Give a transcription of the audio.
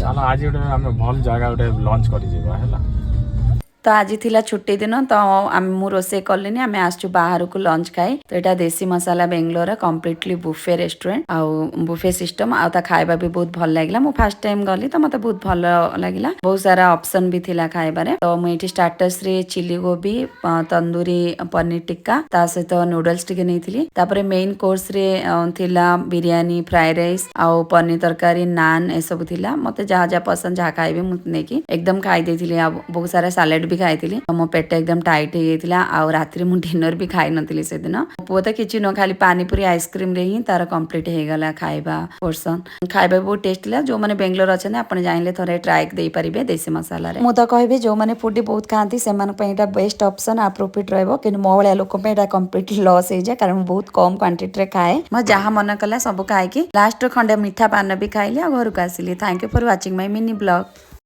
चलो आज गोटे आम भल जगह गोटे लंच कर तो आज थिला छुट्टी दिन तो मु रोसे कलिनी आम आसचु बाहर को लंच खाई तो यहाँ देसी मसाला बेंगलोर कम्प्लीटली बुफे रेस्टोरेंट आउ बुफे सिस्टम आउ खाଇବା भी बहुत भल लगिला मु फर्स्ट टाइम गली तो मते बहुत भल लगिला बहुत सारा ऑप्शन भी थिला खाइबारे तो मु एठी स्टार्टर्स रे चिली गोभी तंदूरी पनीर टिक्का ता सहित नूडल्स टिके नेइथिली तापरे मेन कोर्स रे थिला बिरयानी फ्राई राइस आउ पनीर तरकारी नान ए सब थिला मते जहा जहा पसंद जहा खाइबे मु नेकी एकदम खाई देथिली आ बहुत सारा सैलेड भी खाई मो पेट एकदम टाइट हो जाता आउ राति मु डिनर भी खाई नी से दिन पुआ तो किसी न खाली पानीपुरी आइसक्रीम रे ही तार कंप्लीट हो गला खाଇବା पोर्सन खाଇବା बहुत टेस्ट ला जो मैंने बेंगलोर अच्छा आपने जाइले थोड़े ट्राए दे पारे देसी मसाला रे मुझे कहबी जो मैंने फूडी बहुत खाती से बेस्ट ऑप्शन आ प्रॉफिट रहिबो कि मो भलिया लोक कंप्लीटली लॉस हो जाए कारण बहुत कम क्वांटिटी रे खाए मैं जहाँ मन कला सब खाई लास्ट खंडे मीठा पान भी खाइली आ घर को आसिली thank you for watching my mini blog.